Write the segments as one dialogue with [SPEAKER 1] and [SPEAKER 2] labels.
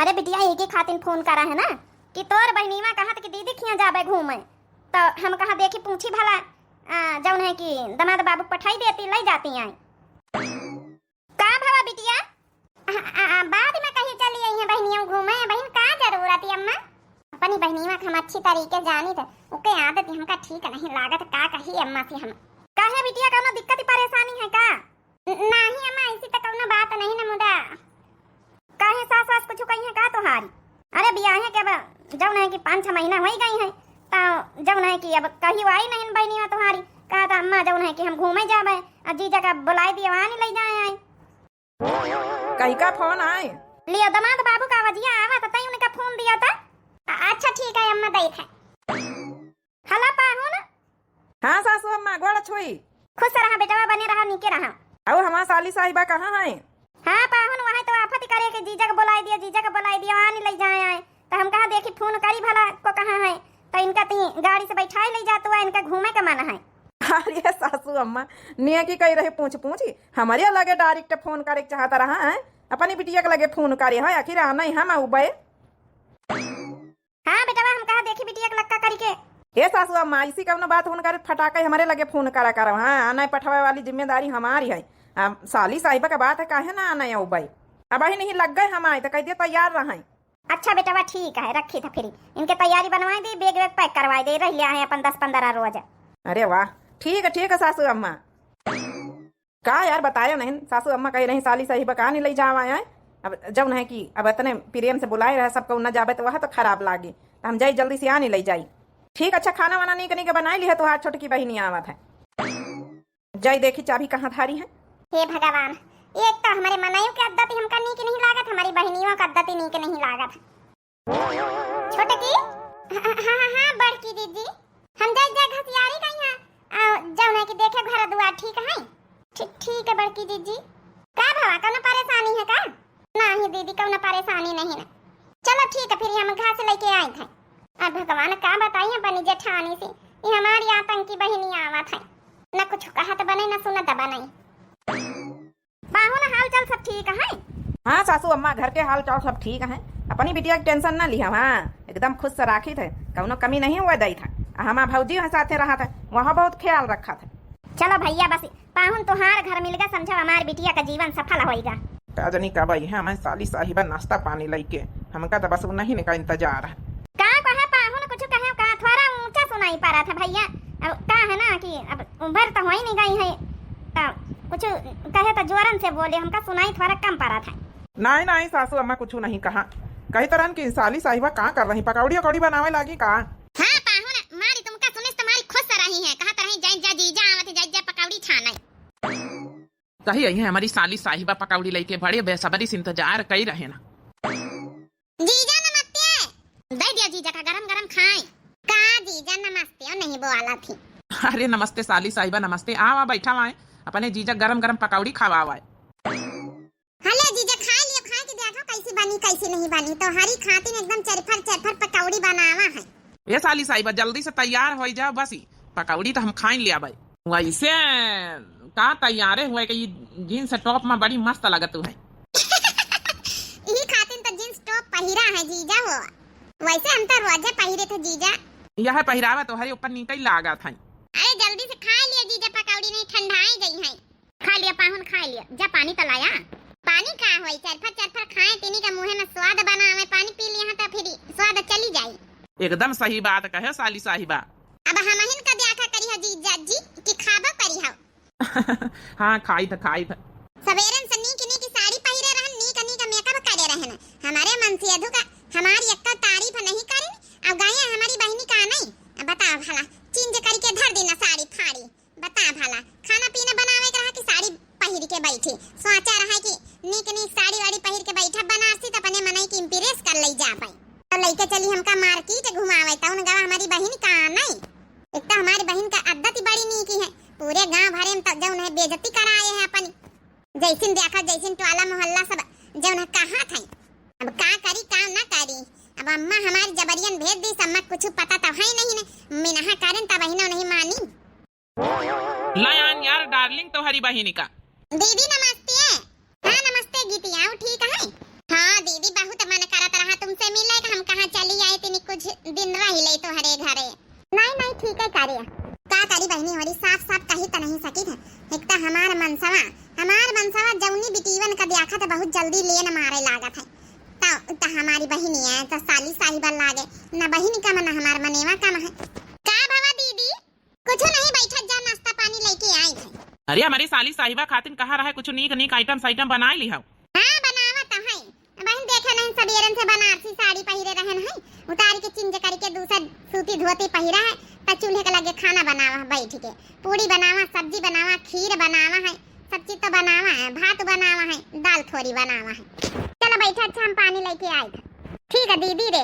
[SPEAKER 1] अरे बिटिया एक ही खातिर फोन करा है ना कि तोर बहनीवा कहत कि दीदी खिया जाबे घूमे, तो हम कहा देखी पूछी भला जौन है कि दमाद बाबू पठाई देती ले जाती आई। का भवा बिटिया बाद में कहीं चली आई है बहनियों घूमे। बहन का जरूरत है अम्मा, अपनी बहनीवा हम अच्छी तरीके जानी थे, ओके आदत हमका ठीक नहीं लागत। का कही अम्मा से हम काहे बिटिया कोनो दिक्कत परेशानी है का? नहीं अम्मा ऐसी तो कोनो बात नहीं ना मुदा। काहे सास सास कुछ कही है का तोहारी? अरे बियाह है कि अब जौन है कि 5-6 महीना हो गई है, तो जौन है कि अब कहीं आई नहीं बहनिया तुम्हारी। कहा था अम्मा जौन है कि हम घूमे जाबे, अब जीजा का बुलाई दिया वहां नहीं ले जाए आए।
[SPEAKER 2] कहीं का फोन आए
[SPEAKER 1] लियो दमाद बाबू का वजिया आवा तो तई उनका फोन दिया था। अच्छा ठीक है अम्मा देख है। हला पाहुन।
[SPEAKER 2] हाँ सासू अम्मा गोड़ छुई।
[SPEAKER 1] खुश रहा बेटवा, बने रहा नीके रहा।
[SPEAKER 2] और हमार साली साहिबा कहाँ है?
[SPEAKER 1] हाँ पाहुन वहां तो आफत करे कि जीजा का बुलाई दिया, जीजा का बुलाई दिया वहां नहीं ले जाए आए। तो हम कहा देखी फोन करी भला को कहाँ है, तो इनका ती गाड़ी से बैठाई ले जाता है, इनका घूमे का मन है।
[SPEAKER 2] अरे सासू अम्मा निया की कही रहे पूछी हमारे लगे डायरेक्ट फोन करे चाहता रहा है, अपनी बिटिया के लगे फोन करे है, आखिर आना ही हम उबे।
[SPEAKER 1] हाँ बेटवा हम कहा देखी बिटिया के लक्का करके।
[SPEAKER 2] ये सासू अम्मा इसी कवनो बात फोन करे फटाके हमारे लगे फोन करा करो। हाँ आना पठवाए वाली जिम्मेदारी हमारी है। साली साहिबा का बात है, काहे ना आना है उबे। अब ही नहीं लग गए हम आए तो कह दिया तैयार रहा।
[SPEAKER 1] अच्छा बेटवा ठीक है, रखी था फिर इनके तैयारी बनवाई दी, बैग वैग पैक करवाई दे रही है अपन 10-15 रोज।
[SPEAKER 2] अरे वाह ठीक है सासू अम्मा। का यार बताया नहीं, सासू अम्मा कह रही साली साहिबा कहा नहीं ले जावा है। अब जब नहीं कि अब इतने प्रेम से बुलाए रहे सबको न जाबे तो वह तो खराब लागे, तो हम जाई जल्दी से आ नहीं ले जाई। ठीक अच्छा खाना वाना नहीं के बनाई ली है तो हाथ छोटकी बहनी आवत है। जाई देखी चाबी कहाँ धारी है।
[SPEAKER 1] हे भगवान, एक तो हमारे मनाइयों की आदत हमका नीक नहीं लागत, हमारी बहनियों का आदत नीक नहीं लागत। छोटकी हाँ बड़की दीदी हम जा घसियारी गई हैं, जौन है कि देखे घर दुआर ठीक है। ठीक है बड़की दीदी। का भवा कोनो परेशानी है का? नहीं दीदी कोनो परेशानी नहीं है। चलो ठीक है फिर हम घास लेके आए थे। अब भगवान का बताइए अपनी जेठानी से, ये हमारी आतंकी बहनी आवत है, न कुछ कहत बने न सुनत बने। बाहुन हाल चाल सब ठीक है?
[SPEAKER 2] हाँ सासू अम्मा घर के हाल चाल सब ठीक है, अपनी बिटिया की टेंशन ना लिया। हाँ एकदम खुश से राखी थे, कौनो कमी नहीं हुआ दई था। हमारा भौजी साथे रहा था, वहाँ बहुत ख्याल रखा था।
[SPEAKER 1] चलो भैया बस पाहुन तुहार घर मिल गया, समझो हमारी बिटिया का जीवन सफल होएगा।
[SPEAKER 2] काजनी का भाई है हमारी साली साहिबा नाश्ता पानी लेके, हमका तो बस नहीं का इंतजार है।
[SPEAKER 1] का कहे पाहुन कुछ कहे का थोड़ा ऊंचा सुनाई पा रहा था भैया। अब का है ना कि अब उम्र तो हो ही नहीं गई है, तो कुछ कहे तो जोरन से बोले, हमका सुनाई थोड़ा कम पा रहा था।
[SPEAKER 2] नहीं सासू अम्मा कुछ नहीं कहा, कही तरह की साली साहिबा कहाँ कर रही, पकौड़ी अकौड़ी बनावे लागी का?
[SPEAKER 1] हाँ पाहुन मारी तुमका सुनिस तुम्हारी खुश रही है, कहा तरह जा जीजा आवत जा पकौड़ी छाना।
[SPEAKER 3] कही है हमारी साली साहिबा पकौड़ी लेके बड़े बेसब्री से इंतजार कर रहे ना।
[SPEAKER 1] जीजा नमस्ते, दे दिया जीजा का गरम गरम खाए। का जीजा नमस्ते नहीं बोला थी।
[SPEAKER 3] अरे नमस्ते साली साहिबा नमस्ते, आवा बैठा हुआ है अपने जीजा गरम गरम पकौड़ी खावा हुआ है।
[SPEAKER 1] हले जीजा खा लियो, खा के देखो कैसी बनी कैसी नहीं बनी, तो हरी खाती एकदम चरफर पकौड़ी बनावा है।
[SPEAKER 3] ये साली साहिबा जल्दी से तैयार हो जाओ, बस पकौड़ी तो हम खाई लिया भाई। वैसे का तैयार हुए कि जीन्स टॉप में बड़ी मस्त लगत है।
[SPEAKER 1] यही खातिर तो जींस टॉप पहिरा है जीजा हो, वैसे हम तो रोजे पहिरे थे जीजा।
[SPEAKER 3] यह पहरावा तो हरे ऊपर निकल लागा था।
[SPEAKER 1] अरे जल्दी से खा लिया जीजा, पकौड़ी नहीं ठंडाई गई है। खा लिया पाहुन खा लिया, जा पानी तो लाया। पानी का होई चरफर खाए तीनी का मुंह में स्वाद बना, हमें पानी पी लिया तो फिर स्वाद चली जाई।
[SPEAKER 3] एकदम सही बात कहे साली साहिबा।
[SPEAKER 1] अब हमहिन का देखा करी है जीजा जी कि खाबा करी है।
[SPEAKER 3] हाँ खाई था
[SPEAKER 1] सवेरन से नीक साड़ी पहिरे रहन, नीक मेकअप करे रहन, हमारे मन से अधु का हमारी एक तारीफ नहीं करी। अब गए हमारी बहनी का नहीं, बता भला चींज करके धर देना साड़ी फाड़ी। बता भला खाना पीना बनावे के रहा कि साड़ी पहिर के बैठी, सोचा रहा कि नीक साड़ी वाड़ी पहिर के बैठा बनारसी तो अपने मनई की इंप्रेस कर ले जा पाई, तो लेके चली हमका मार्केट घुमावे। तो उन गवा हमारी बहन का नहीं, एक तो हमारी बहन का आदत ही बड़ी नीकी है, पूरे गांव भरे में जौन है बेइज्जती कराए है अपनी। जैसिन देखा जैसिन टोला मोहल्ला सब जौन है कहा था। अब का करी का ना करी, अब अम्मा हमारी जबरियन भेज दी, सम्मा कुछ पता तो है नहीं ने मिनहा करन तब बहनों नहीं मानी।
[SPEAKER 3] लायान यार डार्लिंग तो हरी बहिनी का।
[SPEAKER 1] दीदी नमस्ते। हाँ नमस्ते गीती, आओ ठीक है। हाँ दीदी बहुत मन करा करिया का करी बहनी होरी साफ साफ कही त नहीं सकी थे। एक त हमार मनसवा जौनी बिटीवन का देखा त बहुत जल्दी लेन मारे लागत है। त हमारी बहिनी है तो साली साहिबा लागे ना बहिनी का मन हमार मनेवा का है। का भवा दीदी कुछ नहीं बैठा जा नाश्ता पानी लेके आई थे।
[SPEAKER 3] अरे हमारी साली साहिबा खातिन कहा रहा कुछ नीक नीक आइटम बना ली हो।
[SPEAKER 1] हां बनावा त है बहन देखे नहीं सबेरन से बनारसी साड़ी पहिरे रहन है उतार के चिंज करके दूसरा सूती धोती पहिरा है त चूल्हे के लगे खाना बनावा है बैठ के पूरी बनावा सब्जी बनावा खीर बनावा है सब चीज तो बनावा है भात बनावा है दाल थोड़ी बनावा है। चलो बैठा अच्छा हम पानी लेके आए थे। ठीक है दीदी रे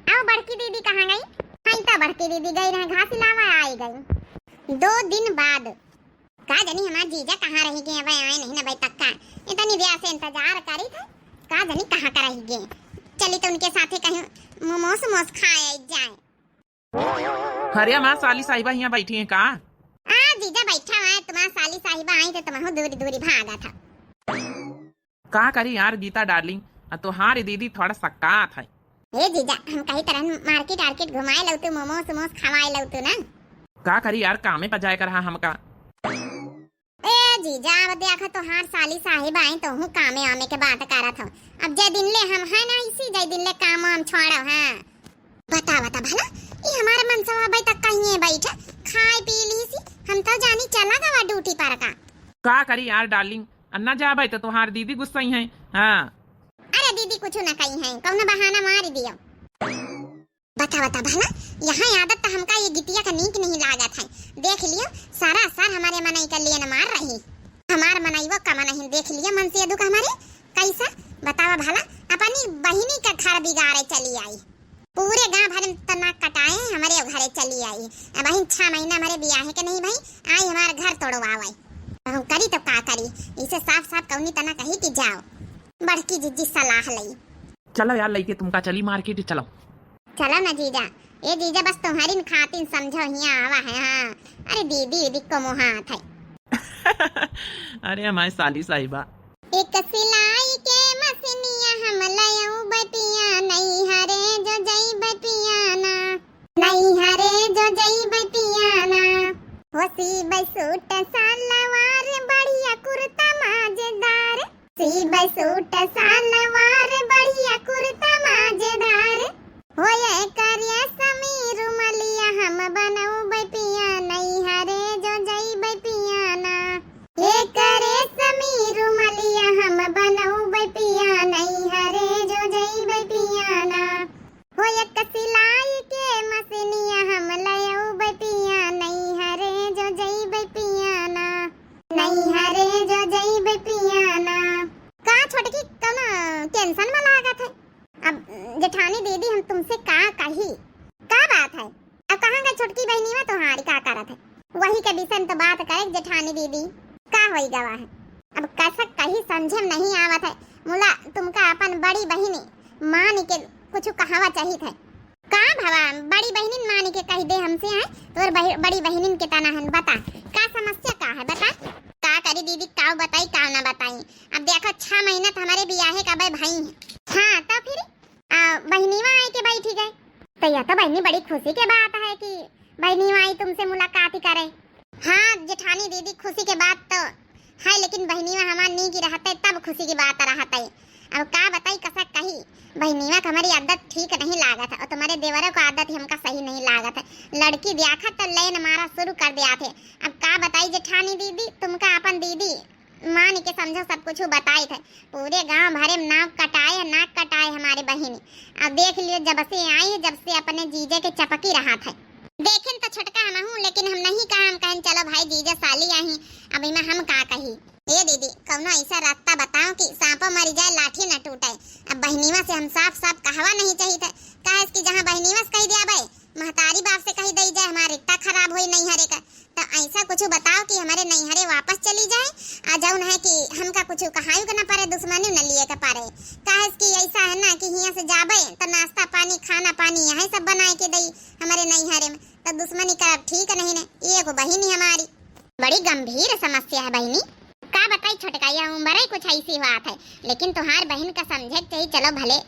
[SPEAKER 1] आओ बड़की दीदी कहाँ गई? हाँ तो बड़की दीदी गई रहे घास लावा आई गई 2 दिन बाद। का जानी हमार जीजा कहाँ रही गए अब आए नहीं ना भाई तक का इतनी देर से इंतजार करी था का जानी कहाँ का रही गए। चली तो उनके साथे कहीं मोमोस खाए जाए।
[SPEAKER 3] अरे हमार साली साहिबा यहाँ बैठी है का?
[SPEAKER 1] जीजा बैठा है तुम्हारा साली साहिबा आई थे तुम्हारा दूरी भागा था।
[SPEAKER 3] का करी यार गीता डार्लिंग तुम्हारी दीदी थोड़ा सक्कात है।
[SPEAKER 1] ए जीजा हम कहीं तरह मार्केट घुमाए लऊ तू मोमोस खवाए लऊ तू ना।
[SPEAKER 3] का करी यार कामे पर जाए कर हमका।
[SPEAKER 1] ए जीजा अब देखा तो हार साली साहिब आई तो हूँ कामे आमे के बात करा था। अब जे दिन ले हम है ना इसी जे दिन ले काम हम छोड़ा है। बता भला ये हमारा मनसवा भाई तक कहीं बैठा खाए पी ली सी हम तो जानी चला गवा ड्यूटी पर का
[SPEAKER 3] करी यार डार्लिंग अन्ना जाबे तो तुम्हारी दीदी गुस्सा ही है। हाँ
[SPEAKER 1] अरे दीदी कुछ ना कही है कौन बहाना मार दियो। बता भला यहाँ आदत तो हमका ये गिटिया का नीक नहीं लागत है। देख लियो सारा सर हमारे मनई का लिए न मार रही हमार मनई वो कमा नहीं देख लियो मन से दुख हमारे कैसा बतावा भला अपनी बहिनी का घर बिगाड़े चली आई पूरे गांव भर में तना कटाए हमारे घरे चली आई। अब 6 महीना हमारे ब्याह के नहीं भाई आई हमारे घर तोड़वावे हम करी तो का करी इसे साफ कौनी तना कही कि जाओ बड़की जीजी सलाह लई।
[SPEAKER 3] चलो यार लेके तुमका चली मार्केट चलो
[SPEAKER 1] ना जीजा ये जीजा बस तुम्हारी खातिन समझो हिया आवा है। हाँ अरे दीदी को मोहात है।
[SPEAKER 3] अरे हमारी साली साहिबा
[SPEAKER 1] एक सिलाई के मशीनिया हम लयऊ बटिया नहीं हरे जो जई बटियाना नहीं हरे जो जई बटियाना होसी सूट सलवार बढ़िया कुर्ता मजेदार सी सूट सलवार बढ़िया कुर्ता मजेदार होए करिया समीर मलिया हम बनऊ बटिया नहीं हरे जो जई बटियाना ये करे समीर मलिया हम बनऊ बटिया नहीं हरे जो जई बटियाना हो एक सिलाई के मशीनिया हम लयऊ बटिया नहीं हरे जो जई बटियाना नहीं हरे जो जई बटियाना। का छोटकी कौन टेंशन में लागत है? अब जेठानी दीदी हम तुमसे का कही का बात है? अब कहाँ गई छोटकी बहनी में तुम्हारी का करत है वही के विषय में तो बात करे जेठानी दीदी का होई गवा है। अब कैसा कही समझे नहीं आवत है मुला तुमका अपन बड़ी बहिनी मान के कुछ कहावा चाहिए थे का भवा बड़ी बहिनी मान के कह दे हमसे है तोर बड़ी बहिनी के तना है बता का समस्या का है बता का करी दीदी का बताई का ना बताई। अब देखो 6 महीना तो हमारे ब्याह का भाई है। हाँ तो फिर बहनीवा आई के बैठी गए तो यह तो बहनी बड़ी खुशी के बात है कि बहनीवा आई तुमसे मुलाकात ही करे। हाँ जेठानी दीदी खुशी के बात तो है लेकिन बहनीवा हमार नी की रहते तब खुशी की बात रहते। अब का बताई कसा कही बहनीवा का हमारी आदत ठीक नहीं लागत है और तुम्हारे देवरों का आदत हमका सही नहीं लागत है। लड़की देखा तो लेन मारा शुरू कर दिया थे। अब का बताई जेठानी दीदी तुमका अपन दीदी मान के समझो सब कुछ बताए थे पूरे गांव भरे में नाक कटाए हमारे बहिनी। अब देख लियो जब से आई है जब से अपने जीजे के चपकी रहा था देखें तो छोटका हम हूँ लेकिन हम नहीं कहा हम कहें चलो भाई जीजा साली आई अभी मैं हम का कही। ये दीदी कौनो ऐसा रास्ता बताओ कि सांपो मर जाए लाठी न टूटे। अब बहनीवा से हम साफ कहवा नहीं चाहिए था कहा इसकी जहाँ बहनीवा से कह दिया भाई महतारी बाप से कही दई जाए हमारा रिश्ता खराब हुई नैहरे का तो ऐसा कुछ बताओ कि हमारे नैहरे वापस चली जाए आ जाऊन है कि हमका कुछ कहायु का न पारे दुश्मनी न लिए का पारे कहा इसकी ऐसा है ना कि यहाँ से जाबे तो नाश्ता पानी खाना पानी यहाँ सब बनाए के दई हमारे नैहरे में तो दुश्मनी का ठीक नहीं ने ये को बहिनी हमारी बड़ी गंभीर समस्या है बहिनी का बताई छोटका यह उम्र ही कुछ ऐसी बात है लेकिन तुम्हार बहन का समझे चाहिए चलो भले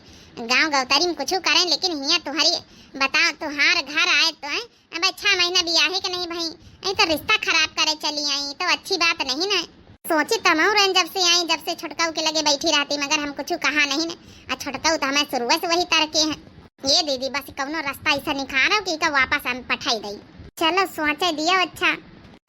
[SPEAKER 1] गांव गवतारी में कुछ करें, लेकिन हिया तुम्हारी बताओ तुहार घर आए तो है अब 6 महीना बियाहे के नहीं भाई, यही तो रिश्ता खराब करे चली आई, तो अच्छी बात नहीं ना। सोची तमाऊ रन जब से आई, जब से छुटकाऊ के लगे बैठी रहती, मगर हम कुछ कहा नहीं ना। छुटकाऊ तो हमें शुरू से वही तरह के हैं। ये दीदी बस कौनो रास्ता ऐसा निखारो कि का वापस हम पठाई गई। चलो सोचे दिया। अच्छा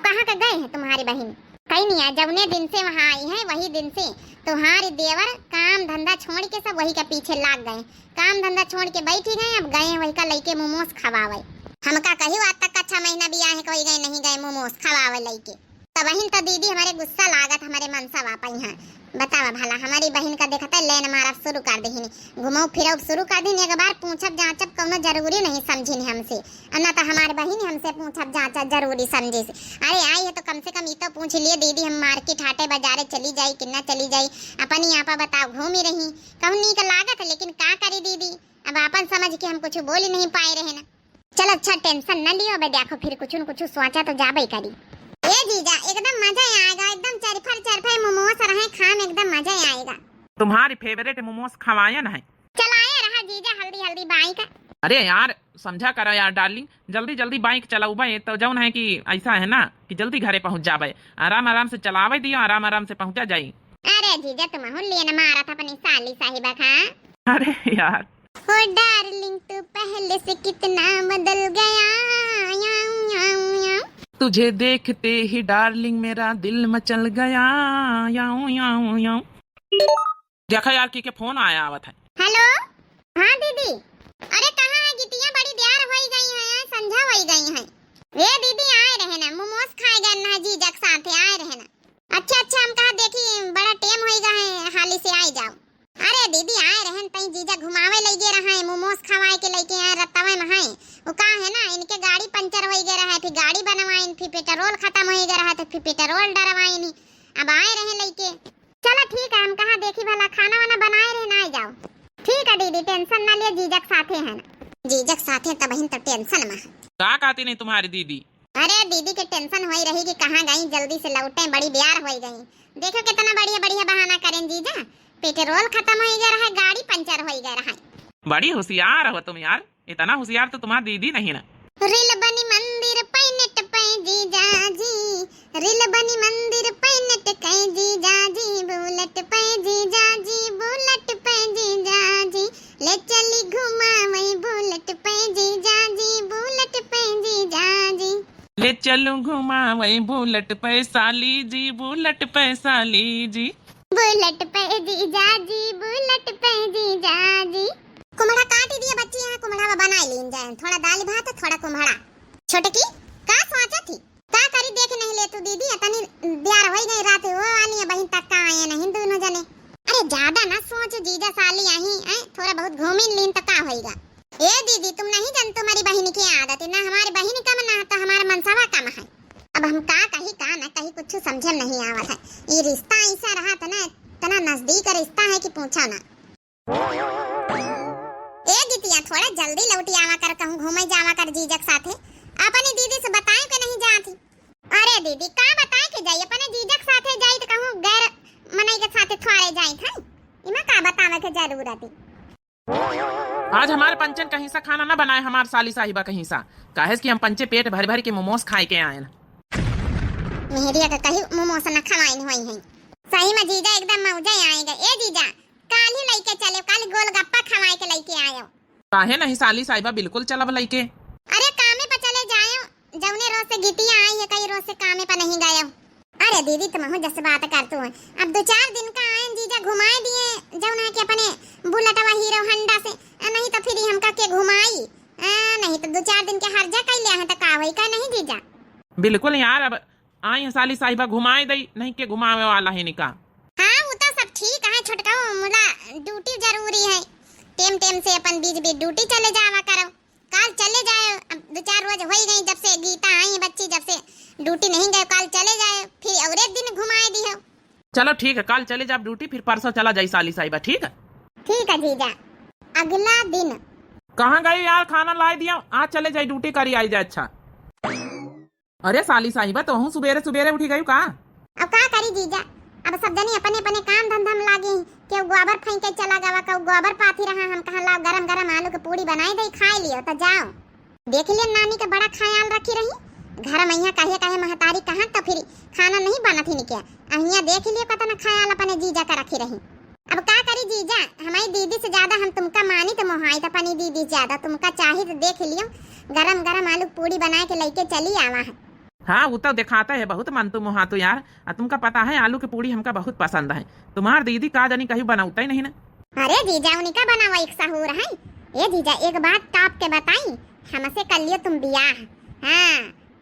[SPEAKER 1] कहाँ का गए हैं तुम्हारी बहन? कहीं नहीं आया, जवने दिन से वहाँ आई है वही दिन से तुम्हारी देवर काम धंधा छोड़ के सब वही के पीछे लाग गए। काम धंधा छोड़ के बैठी गए, अब गए वही का लइके मोमोस खवावे। हमका कही आज तक का 6 महीना भी आए कोई गए नहीं गए मोमोस खवावे लइके। तो बहन तो दीदी हमारे गुस्सा लागत, हमारे मनसा वापा यहाँ बतावा भला हमारी बहन का देखता लेन मारा शुरू कर दी, घुमाओ फिराओ शुरू कर दी। एक बार पूछब जांचब कौनो जरूरी नहीं समझी हमसे, अन्ना तो हमारे बहन हमसे पूछब जांचब जरूरी समझे से। अरे आई है तो कम से कम ये तो पूछ लिए दीदी हम मार्केट हाटे बाजारे चली जाई किन्ना चली जाई, अपन यहाँ पर बताओ घूमी रही कहूँ नी का लागत, लेकिन क्या करी दीदी अब अपन समझ के हम कुछ बोल नहीं पाए रहे ना। चलो अच्छा टेंशन न लियो, देखो फिर कुछ न कुछ सोचा तो जाबे करी। ए जीजा एकदम मजा आएगा, एकदम चरफर मोमोस रहे खाम एकदम मजा आएगा।
[SPEAKER 3] तुम्हारी फेवरेट मोमोस खवायन है।
[SPEAKER 1] चलाए रहा जीजा हल्दी हल्दी बाइक।
[SPEAKER 3] अरे यार समझा करो यार डार्लिंग, जल्दी जल्दी बाइक चलाऊबे तो जौन है कि ऐसा है ना कि जल्दी घरे पहुंच जाबे, आराम आराम से चलावे दियो, आराम आराम से पहुंचा जाई।
[SPEAKER 1] अरे जीजा तुम लिए न मारा था अपनी साली साहिबा का।
[SPEAKER 3] अरे यार
[SPEAKER 1] हो डार्लिंग तू पहले से कितना बदल गया,
[SPEAKER 3] तुझे देखते ही डार्लिंग मेरा दिल मचल गया। याऊ याऊ याऊ। देखा यार की के फोन आया आवत है।
[SPEAKER 1] हेलो हाँ दीदी, अरे कहाँ है गिटिया बड़ी देर हो गई है, संझा हो गई है। ये दीदी आए रहे ना मोमोस खाए गए ना जीजा के साथ आए रहे ना। अच्छा अच्छा हम कहा देखी बड़ा टाइम हो गया है हाली से आई जाओ। अरे दीदी आए रहन तई जीजा घुमावे लगे रहा है, मोमोस खवाए के लेके आए रत्तावे में है। वो का है ना इनके गाड़ी पंचर हो गया रहा है, फिर गाड़ी बनवाइन, फिर पेट्रोल खत्म हो गया रहा तो फिर पेट्रोल डरवाइन, अब आए रहे लेके। चलो ठीक है हम कहा देखी भला खाना वाना बनाए रहे ना जाओ। ठीक है दीदी टेंशन ना लिए, जीजा के साथे है ना, जीजा के साथे तब बहन तो टेंशन में।
[SPEAKER 3] क्या कहती नहीं तुम्हारी दीदी?
[SPEAKER 1] अरे दीदी के टेंशन हो रही कि कहाँ गई, जल्दी से लौटे, बड़ी ब्यार हो गई। देखो कितना बढ़िया बढ़िया बहाना करें जीजा, पेट्रोल खत्म हो गया रहा, गाड़ी पंचर हो गया रहा।
[SPEAKER 3] बड़ी होशियार हो तुम यार, इतना होशियार तो तुम्हारी दीदी नहीं ना।
[SPEAKER 1] रिल बनी मंदिर पैनट पे जीजा जी, रिल बनी मंदिर पैनट के जीजा जी, बुलेट पे जीजा जी, बुलेट पे जीजा जी, ले चली घुमावे बुलेट पे जीजा जी, बुलेट पे जीजा जी,
[SPEAKER 3] ले चलूं घुमावे बुलेट पे साली जी, बुलेट पे साली जी,
[SPEAKER 1] बुलेट पे जीजा जी, बुलेट पे जीजा जी। कुम्हड़ा काट दिया बच्ची, यहाँ कुम्हड़ा बना लीन जाए, थोड़ा दाल भात थोड़ा कुम्हड़ा। छोटकी का सोचा थी का करी देख नहीं ले तू दीदी, तनी देर हो गई रात वो वाली बहन तक का आए नहीं दोनों जने। अरे ज्यादा ना सोच जीजा साली आई है, थोड़ा बहुत घूमी लीन तो का होएगा। ए दीदी तुम नहीं जानते तुम्हारी बहन की आदत है ना, हमारी बहन कम ना तो हमारा मनसावा कम है। अब हम का ना कहीं कुछ समझे नहीं आवत है, ये रिश्ता ऐसा रहा था ना, इतना नजदीक रिश्ता है कि पूछा ना। ए गिटिया थोड़ा जल्दी लौटी आवा कर, कहूं घूमे जावा कर जीजा के साथे, अपनी दीदी से बताए के नहीं जाती। अरे दीदी का बताए के जाई, अपने जीजा के साथे जाई तो कहूं गैर मनई के साथे थोड़े जाई था, इमा का बतावे के जरूरत है।
[SPEAKER 3] आज हमारे पंचन कहीं सा खाना ना बनाए, हमारे साली साहिबा कहीं सा काहे कि हम पंचे पेट भर भर के मोमोस खाए के आए ना।
[SPEAKER 1] मेहरिया का कहीं मोमोस न खवाइन होई है, सही में जीजा एकदम मौजा आएगा। ए जीजा काल ही लेके चले, काल गोलगप्पा खवाए के लेके आयो।
[SPEAKER 3] काहे नहीं साली साहिबा बिल्कुल चलब लइके।
[SPEAKER 1] अरे कामे पे चले जायो, जौने रोज से गिटिया आई है कई रोज से कामे पे नहीं गयो। अरे दीदी तुम हो जैसे बात करतू है, अब 2-4 दिन का आए जीजा घुमाए दिए, जौन है कि अपने बुलेटवा हीरो होंडा से, नहीं तो फिर हमका के घुमाई, नहीं तो 2-4 दिन के हर्जा कई ले है तो का होई का नहीं जीजा।
[SPEAKER 3] बिल्कुल यार अब आई है साली साहिबा घुमाए दई, नहीं के घुमावे वाला है निका।
[SPEAKER 1] हाँ वो तो सब ठीक है छोटका, मुला ड्यूटी जरूरी है, टेम टेम से अपन बीच बीच ड्यूटी चले जावा करो, काल चले जाए। अब 2-4 रोज हो गई जब से गीता आई है बच्ची, जब से ड्यूटी नहीं गए, काल चले जाए, फिर और एक दिन घुमाए दी हो।
[SPEAKER 3] चलो ठीक है कल चले जाओ ड्यूटी, फिर परसों चला जाई साली साहिबा। ठीक है
[SPEAKER 1] ठीक है जीजा। अगला दिन
[SPEAKER 3] कहाँ गई यार, खाना ला दिया, आज चले जाए ड्यूटी करी आई जाए। अच्छा अरे साली साहिबा तो हूँ सुबेरे सुबेरे उठी गई का?
[SPEAKER 1] अब का करी जीजा, अब सब जनी अपने अपने काम धंधा में लागे, क्यों गोबर फेंक के चला गवा, कौ गोबर पाथी रहा, हम कहा लाओ गरम गरम आलू के पूड़ी बनाई दे खा लियो तो जाओ। देख लियो नानी का बड़ा ख्याल रखी रही, घर में यहाँ कहे कहे महतारी कहाँ तो फिर खाना नहीं बना थी क्या, अहिया देख लियो कतना ख्याल अपने जीजा का रखी रही। अब का करी जीजा, हमारी दीदी से ज्यादा हम तुमका मानी तो मोहाई तो अपनी दीदी ज्यादा तुमका चाही तो देख लियो गरम गरम आलू पूड़ी बना के लेके चली आवा है।
[SPEAKER 3] हाँ वो तो दिखाता है बहुत मन तुम वहाँ तो यार, तुमका पता है आलू की पूड़ी हमका बहुत पसंद है, तुम्हार दीदी का जानी कहीं बनाता ही नहीं ना।
[SPEAKER 1] अरे जीजा उन्हीं का बनावा एक सहूर है। ये जीजा एक बात टाप के बताई, हमसे कर लियो तुम बियाह, हाँ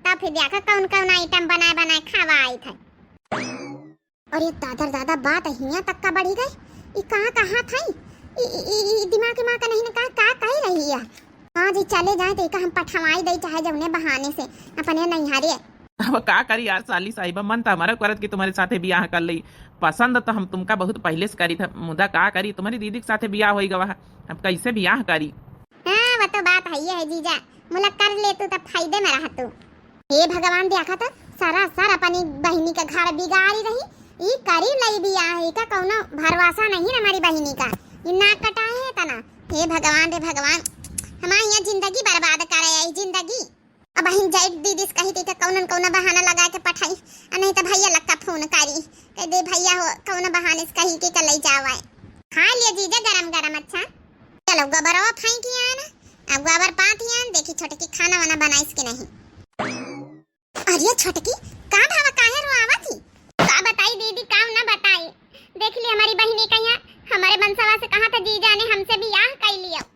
[SPEAKER 1] तब फिर देखा कौन कौन आइटम बनाए बनाए खावा आई थे। और ये दादा बात हिया तक का बढ़ी गई, ये कहाँ था दिमाग का नहीं ना का कही रही है। हाँ जी चले जाए तो हम पठवाई दे चाहे जब उन्हें बहाने से अपने नैहारे।
[SPEAKER 3] अब का करी यार साली साहिबा, मन था हमारा करत कि तुम्हारे साथे बियाह कर ली, पसंद तो हम तुमका बहुत पहले से करी था, मुदा का करी तुम्हारी दीदी के साथे बियाह हो गवा, अब कैसे बियाह करी।
[SPEAKER 1] हाँ वो तो बात है जीजा, मुला कर ले तू तब फायदे में रहा तू। हे भगवान देखा था सारा अपनी बहनी का घर बिगाड़ी रही, ये करी लई बियाह का कौनो भरवासा नहीं हमारी बहनी का, ये नाक कटाए है तना। हे भगवान रे भगवान, हमारी यहाँ जिंदगी बर्बाद कर आई जिंदगी। अब बहन जाए दीदी से कही थी कौन बहाना लगा के पठाई, नहीं तो भैया लक्का फोन करी कह दे भैया हो कौन बहाने से कही के कल जावा खा लिया जीजा गरम गरम। अच्छा चलो गोबर फेंकी आना, अब गोबर पाती आन देखी छोटकी खाना वाना बनाइस कि नहीं। अरे छोटकी का भावा काहे रोआवा थी, का बताई दीदी काम ना बताई, देख ली हमारी बहनी का यहाँ हमारे बंसवा से कहा था जीजा ने हमसे बियाह कर लिया।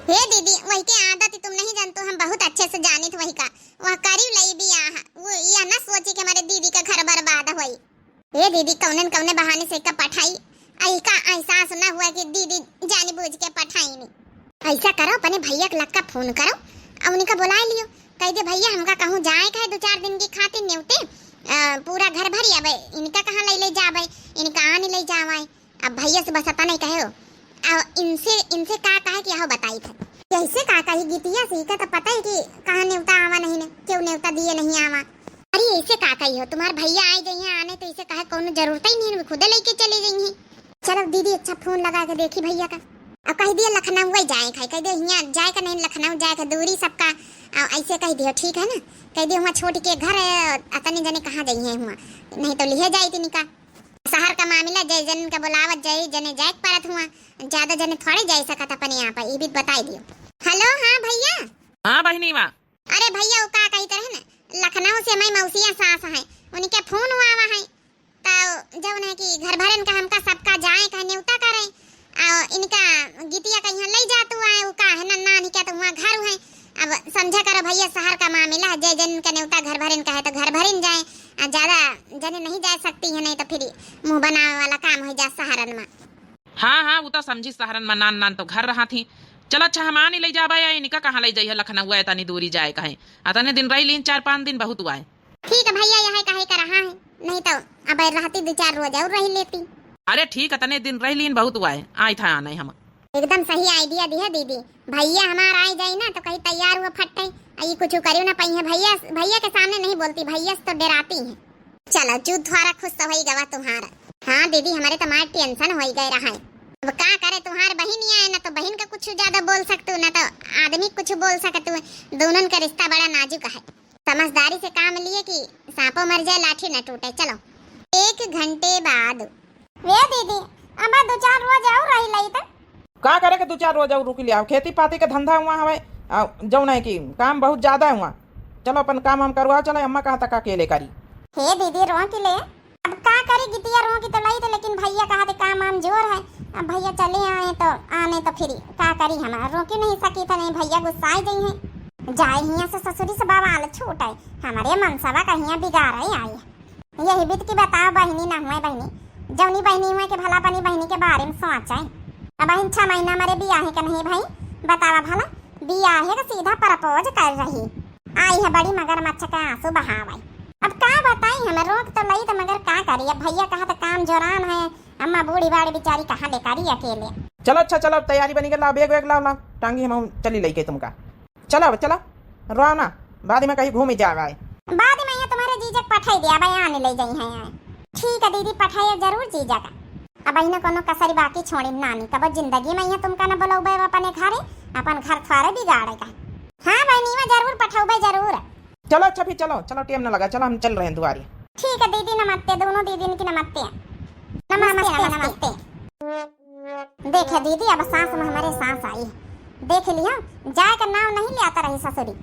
[SPEAKER 1] हे दीदी वही के आदत तुम नहीं जानते, हम बहुत अच्छे से जानी थी वही का, वह करी लई बियाह, वो ये ना सोची कि हमारे दीदी का घर बर्बाद होई। हे दीदी कौने बहाने से का पठाई, आई का एहसास ना हुआ कि दीदी जानी बूझ के पठाई नहीं। ऐसा करो अपने भैया के लक्का फोन करो और उनका बुला लियो, कह दे भैया हमका कहूँ जाए का 2-4 दिन की खातिर न्योते पूरा घर भरी अब इनका कहाँ ले जावे, इनका आने ले जावे। अब भैया से बस नहीं कहे हो, इनसे का कहे कि यह बताई थे कैसे का कही गीतिया सीखा तो पता है कि कहाँ न्योता आवा नहीं ने, क्यों न्योता दिए नहीं आवा। अरे ऐसे का कही हो, तुम्हारे भैया आए जाइए आने तो इसे कहे कौन जरूरत ही नहीं, खुद लेके चले जाइए। चलो दीदी अच्छा फोन लगा के देखी भैया का, अब कह दिया लखनऊ वही जाए खाए, कह दिया यहाँ जाए का नहीं लखनऊ जाए का दूरी सबका, ऐसे कह दियो ठीक है ना, कह दियो वहाँ छोड़ के घर अतने जने कहाँ जाइए हुआ, नहीं तो लिहे जाए तिनिका शहर का मामला जय जन का बुलावत जय जने जाए परत हुआ, ज्यादा जने थोड़े जाए सकत अपने यहाँ पर, ये भी बताई दियो। हेलो हाँ भैया।
[SPEAKER 3] हाँ बहनी माँ।
[SPEAKER 1] अरे भैया वो का कही तरह ना लखनऊ से मैं मौसिया सास है, उनके फोन हुआ है तो जब है कि घर भरन का हमका सबका जाए का न्योता करे, इनका गीतिया का यहाँ ले जातू है, वो का है ना नहीं क्या तो वहाँ घर है। अब समझा करो भैया शहर का मामला है, जय जन का न्योता घर भरन का है तो घर भरन जाए, ज्यादा जने नहीं जा सकती है, नहीं तो फिर मुंह बनावे वाला काम हो जा शहरन में।
[SPEAKER 3] हाँ वो तो समझी शहरन में नान तो घर रहा थी। चलो अच्छा हम आने ले जाबा या इनका कहाँ ले जाइए लखनऊ है, तनी दूरी जाए कहे अतने दिन रही लीन 4-5 दिन बहुत हुआ है।
[SPEAKER 1] ठीक है भैया यह कहे का रहा है, नहीं तो अब रहती 2-4 रोज और रह लेती।
[SPEAKER 3] अरे ठीक है तने दिन रह लीन बहुत हुआ है, आई था आना हम।
[SPEAKER 1] एकदम सही आइडिया दी है दीदी, भैया हमारा आई जाए ना तो कहीं तैयार हुआ फट ये कुछ करियो ना पई है, भैया के सामने नहीं बोलती, भैया से तो डराती है। चलो जू थोड़ा खुश तो हो गवा तुम्हारा। हाँ दीदी हमारे तो मार टेंशन हो गए रहा है, अब का करे तुम्हारे बहन आए ना तो बहन का कुछ ज्यादा बोल सकते हो ना तो आदमी कुछ बोल सकते हो, दोनों का रिश्ता बड़ा नाजुक है, समझदारी से काम लिए कि सांपों मर जाए लाठी न टूटे। चलो 1 घंटे बाद वे दीदी अब 2-4 रोज और रही लई तो
[SPEAKER 2] का करे के 2-4 रोज और रुक लिया, खेती पाती का धंधा हुआ हवे जौन है कि काम बहुत ज्यादा हुआ, चलो अपन काम हम करवा चलो, अम्मा कहा तक अकेले करी।
[SPEAKER 1] हे दीदी रो के ले अब का करी गितिया रो की तो लई तो, लेकिन भैया कहा थे काम आम जोर है, अब भैया चले आए तो आने तो फिर का करी हमारा रोक ही नहीं सकी था, नहीं भैया गुस्सा गई है जाए हिया से ससुरी से बवाल छूट है, हमारे मनसवा का हिया बिगाड़ है आई। यही बीत की बताओ बहनी ना हुए बहनी, जौनी बहनी हुए के भला अपनी बहनी के बारे में सोचा है। अब बहन 6 महीना मरे बियाह का नहीं भाई बतावा भला, बियाह का सीधा प्रपोज कर रही आई है बड़ी मगरमच्छ का आंसू बहावे। अब का बताई हमें रोक तो लई तो मगर का करी, अब भैया कहा तो काम जोरान है, अम्मा बूढ़ी बाड़ी बेचारी कहाँ ले करी अकेले।
[SPEAKER 2] चलो अच्छा चलो तैयारी बनी के लाओ, बैग वैग लाओ टांगी हम चली लेके तुमका, चलो चलो रो ना बाद में कहीं घूम जाए,
[SPEAKER 1] बाद में ये तुम्हारे जीजा पठाई दिया भाई आने ले जाई है। ठीक है दीदी पठाई जरूर जीजा का। अब बहिना कोनो कसरी बाकी छोड़ी नानी कब जिंदगी में यहाँ तुमका न बोलौबे अपने घरे अपन घर थोड़े बिगाड़ेगा। हाँ बहनी में जरूर पठौबे जरूर।
[SPEAKER 2] चलो अच्छा फिर चलो चलो टाइम न लगा, चलो हम चल रहे हैं दुआरी।
[SPEAKER 1] ठीक है दीदी, नमस्ते दोनों दीदी की नमस्ते। नमस्ते नमस्ते। देखे दीदी अब सांस में हमारे सांस आई है। देख लिया जाए का नाम नहीं ले आता रही ससुरी।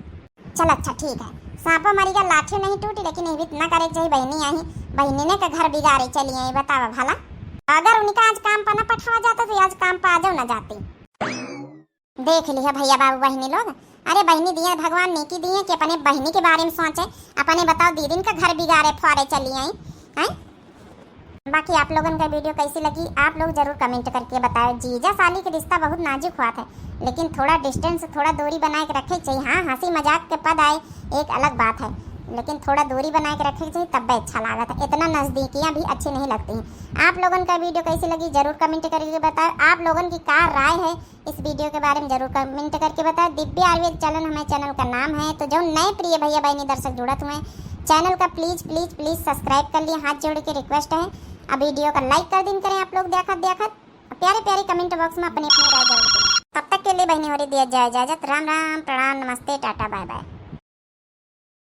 [SPEAKER 1] चल अच्छा ठीक है, सांपो मरी का लाठी नहीं टूटी, लेकिन ये भी इतना करे चाहिए बहनी आई, बहनी ने का घर बिगाड़े चली आई। बतावा भला अगर उनका आज काम पर न पठवा जाता तो आज काम पर आ जाओ न जाती। देख लिया भैया बाबू बहनी लोग, अरे बहनी दिए भगवान नेकी दिए कि अपने बहनी के बारे में सोचे, अपने बताओ दीदी का घर बिगाड़े फोड़े चली आई हैं। बाकी आप लोगों का वीडियो कैसी लगी आप लोग जरूर कमेंट करके बताओ। जीजा साली के रिश्ता बहुत नाजुक हुआ था, लेकिन थोड़ा डिस्टेंस थोड़ा दूरी बना के रखे चाहिए। हाँ हंसी मजाक के पद आए एक अलग बात है, लेकिन थोड़ा दूरी बना के रखे चाहिए तब भी अच्छा लगा था। इतना नज़दीकियाँ भी अच्छी नहीं लगती हैं। आप लोगों का वीडियो कैसी लगी जरूर कमेंट करके बताओ। आप लोगों की क्या राय है इस वीडियो के बारे में जरूर कमेंट करके बताओ। दिव्य आयुर्वेद चैनल हमारे चैनल का नाम है, तो जो नए प्रिय भैया बहनी दर्शक जुड़त हुए चैनल का प्लीज़ प्लीज़ प्लीज़ सब्सक्राइब कर लिए, हाथ जोड़ के रिक्वेस्ट है। अब वीडियो का लाइक कर दिन करें आप लोग देखत प्यारे प्यारे कमेंट बॉक्स में अपनी अपनी राय जरूर। तब तक के लिए बहनी हो रही दिया जाए इजाजत। राम राम, प्रणाम, नमस्ते, टाटा, बाय बाय।